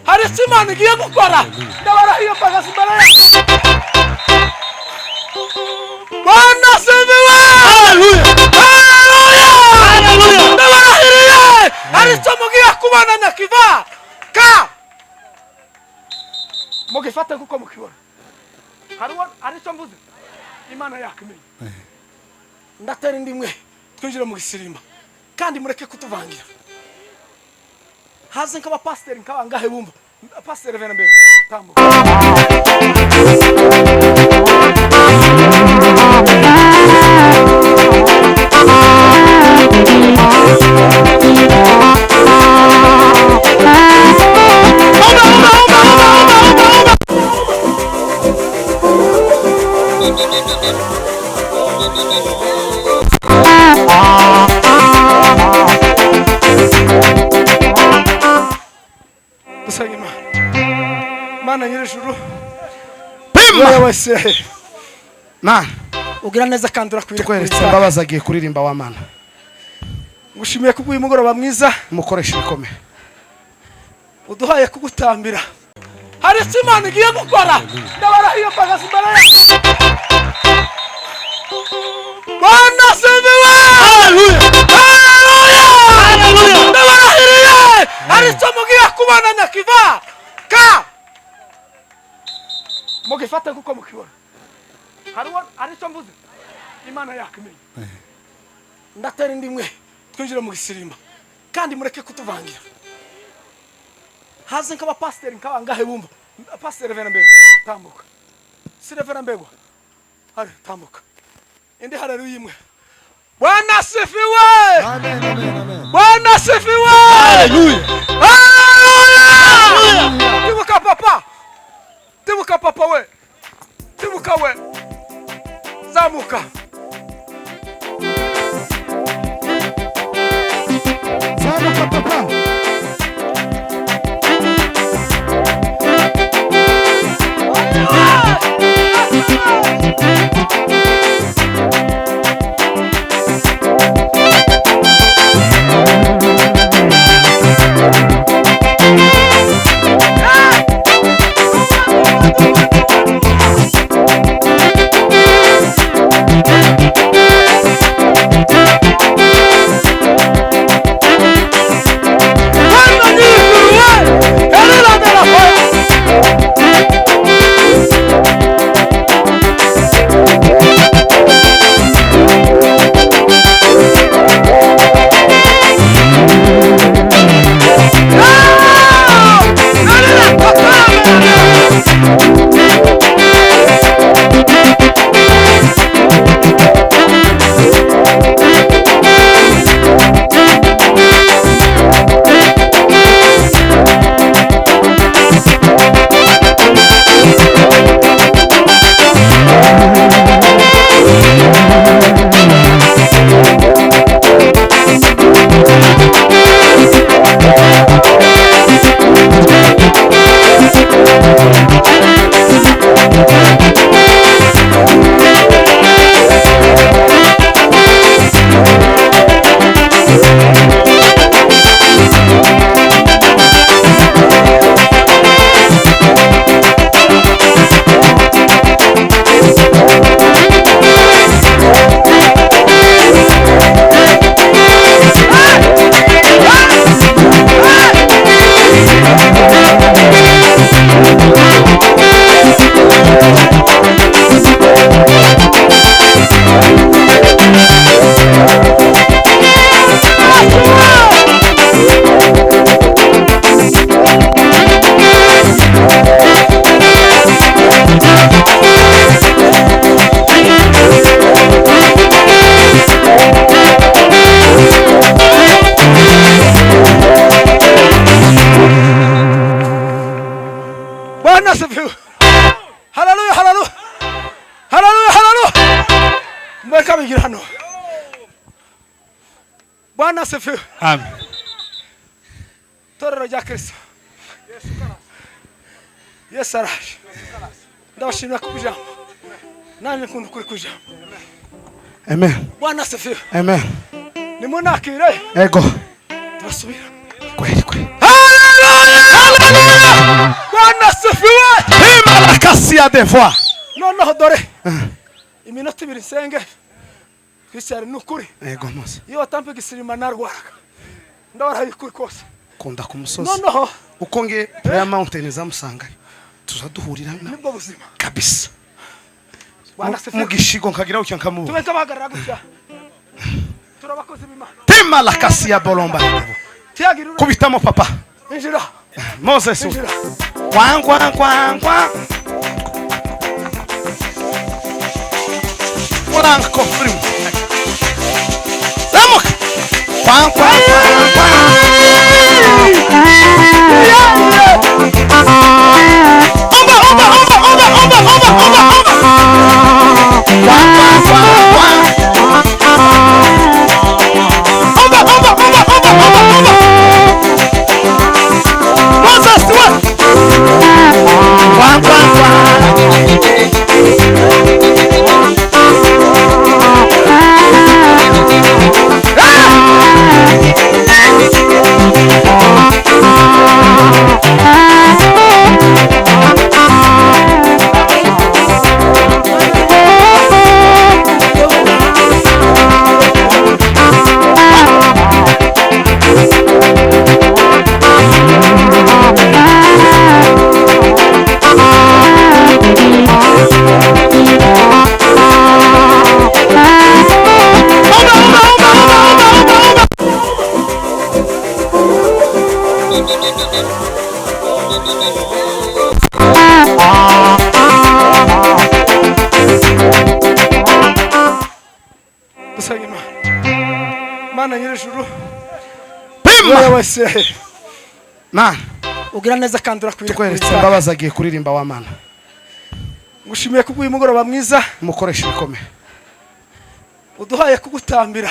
hari Imana igiye gukora. Ndabarahiye pagasi mbere. Bwana asifiwe. Haleluya. Haleluya. Ndabarahiye. Hari mugiye kubana na kiva. Ka. Mugifate kuko mukibona. Hari mvuze. Imana yakimenye. Ndatera indimwe twinjira mu gisirima kandi mureke kutuvangira. Haze nk'aba pastor nk'abangahe bumva. Pastor vena mbere. Tambuka. Mana nyir'ijuru pima wese Mana ugira neza kandi urakwiriye kweretse imbabazi agiye kuririmba wa Mana. Ngushimiye kuguha umugoroba mwiza mukoresha ibikomeye uduhaye kugutambira. Hari Imana igiye gukora. Ndabarahiye pagasi mbere. Bwana asifiwe. Haleluya. Haleluya. Ndabarahiye. Hari mugiye kubana na kiva. Ka. Mugifate kuko mukibona. Hari mvuze. Imana yakimenye. Ndatera indimwe twinjira mu gisirima kandi mureke kutuvangira. Haze nk'aba pastor nk'abangahe bumva. Pastor vena mbere. Tambuka. Sire vena mbere. Hari tambuka. Indi haleluya imwe. Bwana asifiwe. Amen amen. Bwana asifiwe. Haleluya. Haleluya. Tibuka papa. Tibuka papa we. Tibuka we. Zamuka. Zamuka papa. Haleluya, haleluya. Haleluya, haleluya. Mweka bigirano. Bwana asifiwe. Amen. Torero rya Kristo. Yesu araje. Ndabashimira ku ijambo. Nani nkunda kuri ku ijambo. Amen. Bwana asifiwe. Amen. Nimunakire. Ego. Turasubira. Kweli kweli. Haleluya. Haleluya. Cassia de voix. noneho dore iminota 2 senge Christian nukuri Ego mose. iyo watampe gisirima narwaraga ndabara yikuri kose Kunda ku musozi. noneho Uko nge prayer mountain zamusangaye. Tuzaduhurira nibwo buzima kabisa. wanase Mugishigo nkagira ucyo nkamubo. tubeka bagarara gutya turabakoze bimana Tema la Cassia bolomba. tiagira Kubitamo papa. injira Moses. injira Kwang kwang kwang kwang. Kwang kofrim. Vamos. Kwang kwang kwang kwang. Mana nyir'ijuru Pima wese man ugira neza kandi urakwiriye tukweretse imbabazi agiye kuririmba wa mana ngushimiye kubw'uyu mugoroba mwiza mukoresha ibikomeye uduhaye kugutambira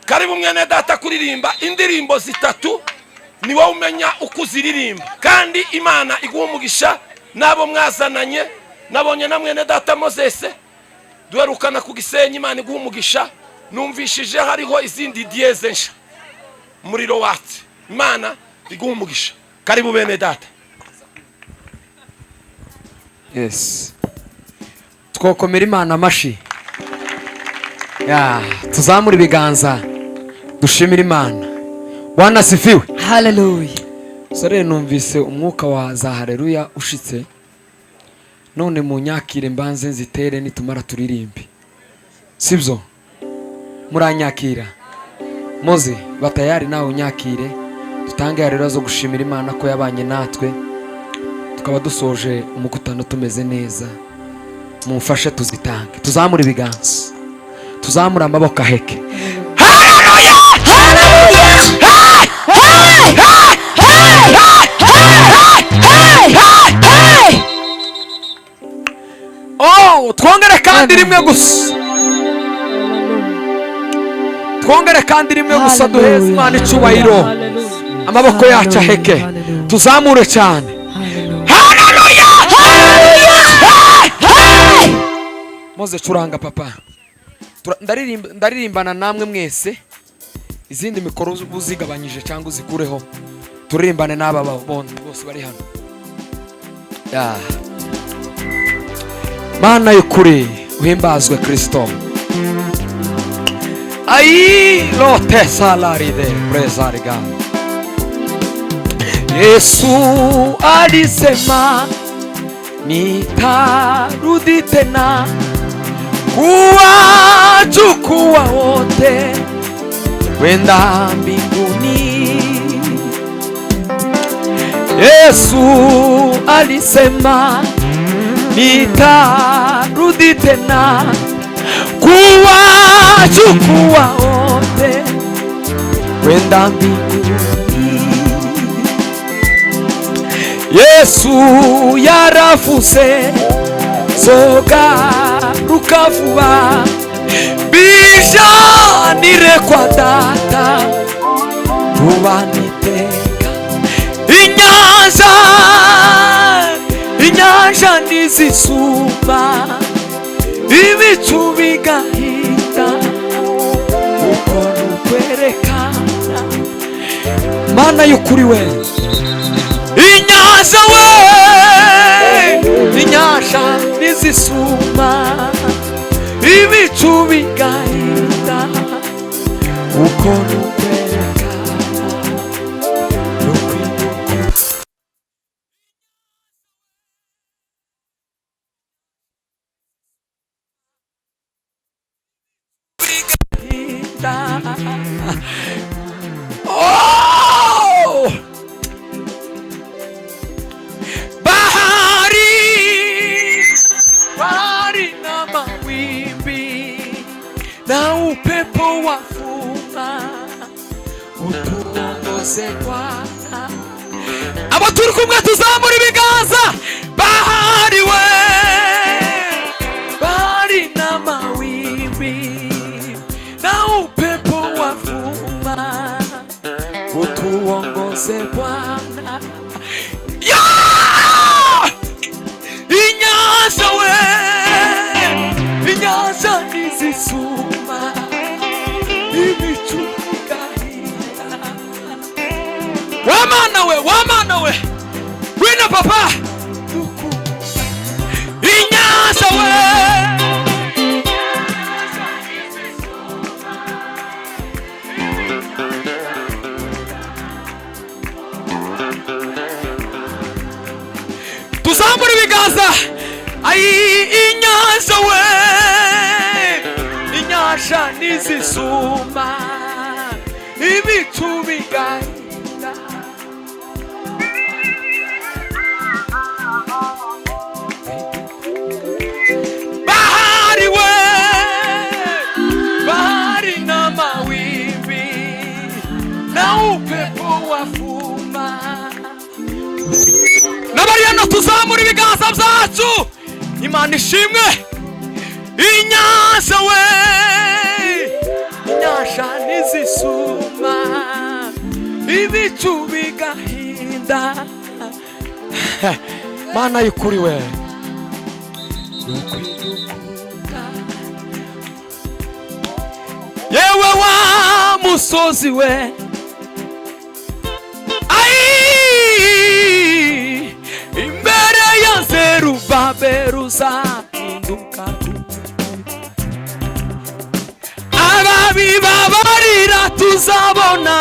karibu mwene data kuririmba indirimbo zitatu ni wowe umenya uko uziririmba kandi Imana iguha umugisha nabo mwazananye nabonye na mwene data Moses duherukana ku Gisenyi Imana iguha umugisha numvishije hariho izindi dieze nsha muriro watse Imana iguha umugisha karibu bene data. Yes. Twokomera Imana amashi. Tuzamura ibiganza dushimira Imana. Bwana sifiwe. Hallelujah. Sore numvise umwuka wa za haleluya ushitse. None mu nyakire mbanze nzitere nitumara turirimbi. Sibyo? Muranyakira. Moze batayari nawe unyakire. Tutange rero zo gushimira Imana ko yabanye natwe. Tukaba dusoje umukutano tumeze neza. Mumfashe tuzitange. Tuzamura ibiganza. Tuzamura amaboko aheke. Oh, twongere kandi rimwe gusa. Twongere kandi rimwe gusa duheze Imana icubahiro. Amaboko yacu aheke. Tuzamure cyane. Haleluya! Moze curanga papa. Ndaririmbana namwe mwese. Izindi mikoro uzigabanyije cyangwa uzikureho. Turirimbane n'aba bose bari hano. Mana y'ukuri uhimbazwe Kristo. Ai lote salaride prezariga. Yesu alisema nitarudi tena kuwachukua wote kwenda mbinguni. Yesu alisema nitarudi tena kuwachukua wote kwenda mbinguni. Yesu yarafuse soga rukavuba bijanire kwa data rubaniteka inyanja nizisuma ibicu bigahita uko nukwerekana Mana y'ukuri we inyanja we inyanja nizisuma ibicu bigahinda uko nukwereka oh! Bahari na mawimbi na upepo wafuma utuongoze Bwana. Abo turi kumwe tuzamura ibiganza. Bahari we, bahari na mawimbi na upepo wafuma utuongoze Bwana. Inyanja we, inyanja nizisuma ibicu bigahinda. Wamana we wina papa inyanja we, tuzamura ibiganza. Ai inyanja we, inyanja nizisuma ibicu bigahinda. Bahari we, bahari na mawimbi na upepo wafuma. Nabariyano tuzamura ibiganza byacu. Imana ishimwe. Inyanja we, inyanja nizisuma ibicu bigahinda. Mana yukuri we, yewe wa musozi we, imbere ya Zerubabeli uzahinduka. Ababi babarira tuzabona.